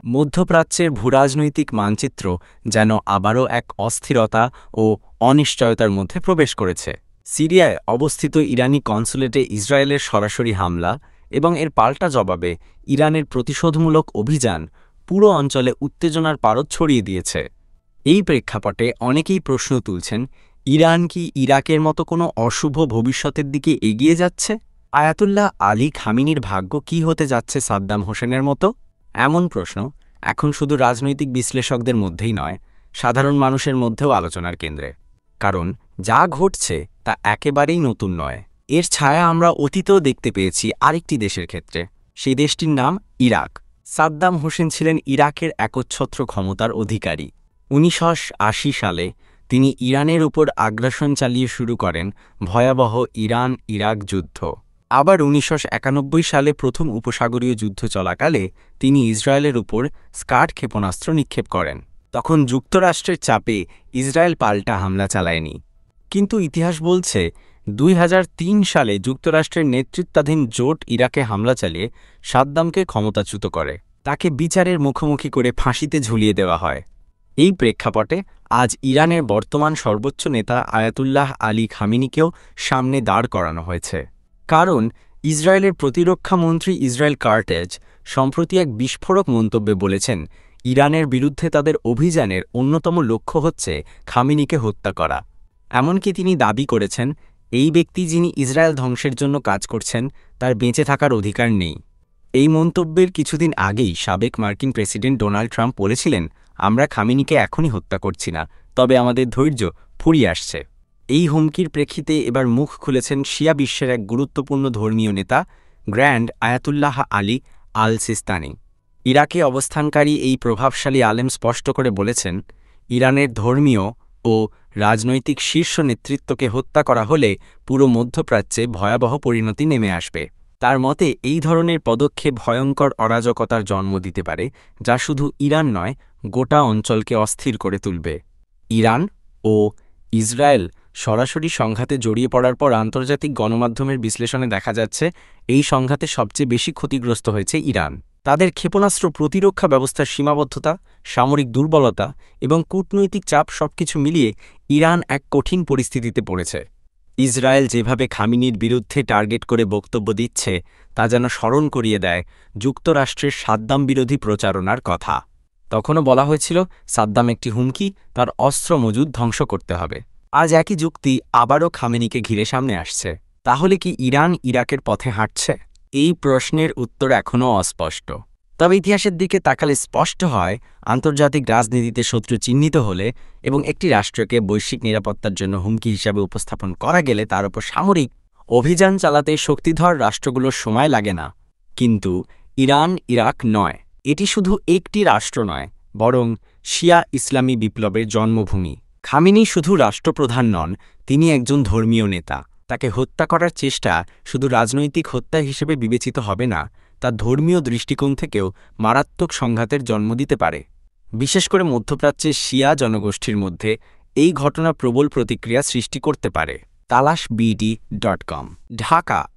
মধ্যপ্রাচ্যের ভূরাজনৈতিক মানচিত্র যেন আবারও এক অস্থিরতা ও অনিশ্চয়তার মধ্যে প্রবেশ করেছে। সিরিয়ায় অবস্থিত ইরানি কনসুলেটে ইসরায়েলের সরাসরি হামলা এবং এর পাল্টা জবাবে ইরানের প্রতিশোধমূলক অভিযান পুরো অঞ্চলে উত্তেজনার পারদ ছড়িয়ে দিয়েছে। এই প্রেক্ষাপটে অনেকেই প্রশ্ন তুলছেন, ইরান কি ইরাকের মতো কোনো অশুভ ভবিষ্যতের দিকে এগিয়ে যাচ্ছে? আয়াতুল্লাহ আলী খামিনির ভাগ্য কি হতে যাচ্ছে সাদ্দাম হোসেনের মতো? এমন প্রশ্ন এখন শুধু রাজনৈতিক বিশ্লেষকদের মধ্যেই নয়, সাধারণ মানুষের মধ্যেও আলোচনার কেন্দ্রে। কারণ যা ঘটছে তা একেবারেই নতুন নয়। এর ছায়া আমরা অতীতেও দেখতে পেয়েছি আরেকটি দেশের ক্ষেত্রে। সেই দেশটির নাম ইরাক। সাদ্দাম হোসেন ছিলেন ইরাকের একচ্ছত্র ক্ষমতার অধিকারী। 1980 সালে তিনি ইরানের উপর আগ্রাসন চালিয়ে শুরু করেন ভয়াবহ ইরান-ইরাক যুদ্ধ। আবার 1991 সালে প্রথম উপসাগরীয় যুদ্ধ চলাকালে তিনি ইসরায়েলের উপর স্কাড ক্ষেপণাস্ত্র নিক্ষেপ করেন। তখন যুক্তরাষ্ট্রের চাপে ইসরায়েল পাল্টা হামলা চালায়নি। কিন্তু ইতিহাস বলছে 2003 সালে যুক্তরাষ্ট্রের নেতৃত্বাধীন জোট ইরাকে হামলা চালিয়ে সাদ্দামকে ক্ষমতাচ্যুত করে। তাকে বিচারের মুখোমুখি করে ফাঁসিতে ঝুলিয়ে দেওয়া হয়। এই প্রেক্ষাপটে আজ ইরানের বর্তমান সর্বোচ্চ নেতা আয়াতুল্লাহ আলী খামিনিকেও সামনে দাঁড় করানো হয়েছে। কারণ ইসরায়েলের প্রতিরক্ষা মন্ত্রী ইসরায়েল কার্টেজ সম্প্রতি এক বিস্ফোরক মন্তব্যে বলেছেন, ইরানের বিরুদ্ধে তাদের অভিযানের অন্যতম লক্ষ্য হচ্ছে খামিনিকে হত্যা করা। এমনকি তিনি দাবি করেছেন, এই ব্যক্তি যিনি ইসরায়েল ধ্বংসের জন্য কাজ করছেন তার বেঁচে থাকার অধিকার নেই। এই মন্তব্যের কিছুদিন আগেই সাবেক মার্কিন প্রেসিডেন্ট ডোনাল্ড ট্রাম্প বলেছিলেন, আমরা খামিনিকে এখনই হত্যা করছি না, তবে আমাদের ধৈর্য ফুরিয়ে আসছে। এই হুমকির প্রেক্ষিতে এবার মুখ খুলেছেন শিয়া বিশ্বের এক গুরুত্বপূর্ণ ধর্মীয় নেতা গ্র্যান্ড আয়াতুল্লাহ আলী আল সিস্তানি। ইরাকে অবস্থানকারী এই প্রভাবশালী আলেম স্পষ্ট করে বলেছেন, ইরানের ধর্মীয় ও রাজনৈতিক শীর্ষ নেতৃত্বকে হত্যা করা হলে পুরো মধ্যপ্রাচ্যে ভয়াবহ পরিণতি নেমে আসবে। তার মতে এই ধরনের পদক্ষেপ ভয়ঙ্কর অরাজকতার জন্ম দিতে পারে, যা শুধু ইরান নয়, গোটা অঞ্চলকে অস্থির করে তুলবে। ইরান ও ইসরায়েল সরাসরি সংঘাতে জড়িয়ে পড়ার পর আন্তর্জাতিক গণমাধ্যমের বিশ্লেষণে দেখা যাচ্ছে, এই সংঘাতে সবচেয়ে বেশি ক্ষতিগ্রস্ত হয়েছে ইরান। তাদের ক্ষেপণাস্ত্র প্রতিরক্ষা ব্যবস্থার সীমাবদ্ধতা, সামরিক দুর্বলতা এবং কূটনৈতিক চাপ সবকিছু মিলিয়ে ইরান এক কঠিন পরিস্থিতিতে পড়েছে। ইসরায়েল যেভাবে খামিনির বিরুদ্ধে টার্গেট করে বক্তব্য দিচ্ছে তা যেন স্মরণ করিয়ে দেয় যুক্তরাষ্ট্রের সাদ্দাম বিরোধী প্রচারণার কথা। তখনও বলা হয়েছিল সাদ্দাম একটি হুমকি, তার অস্ত্র মজুদ ধ্বংস করতে হবে। আজ একই যুক্তি আবারও খামেনিকে ঘিরে সামনে আসছে। তাহলে কি ইরান ইরাকের পথে হাঁটছে? এই প্রশ্নের উত্তর এখনও অস্পষ্ট। তবে ইতিহাসের দিকে তাকালে স্পষ্ট হয়, আন্তর্জাতিক রাজনীতিতে শত্রু চিহ্নিত হলে এবং একটি রাষ্ট্রকে বৈশ্বিক নিরাপত্তার জন্য হুমকি হিসাবে উপস্থাপন করা গেলে তার উপর সামরিক অভিযান চালাতে শক্তিধর রাষ্ট্রগুলোর সময় লাগে না। কিন্তু ইরান ইরাক নয়, এটি শুধু একটি রাষ্ট্র নয়, বরং শিয়া ইসলামী বিপ্লবের জন্মভূমি। খামেনি শুধু রাষ্ট্রপ্রধান নন, তিনি একজন ধর্মীয় নেতা। তাকে হত্যা করার চেষ্টা শুধু রাজনৈতিক হত্যা হিসেবে বিবেচিত হবে না, তার ধর্মীয় দৃষ্টিকোণ থেকেও মারাত্মক সংঘাতের জন্ম দিতে পারে। বিশেষ করে মধ্যপ্রাচ্যের শিয়া জনগোষ্ঠীর মধ্যে এই ঘটনা প্রবল প্রতিক্রিয়া সৃষ্টি করতে পারে। তালাশবিডি.com, ঢাকা।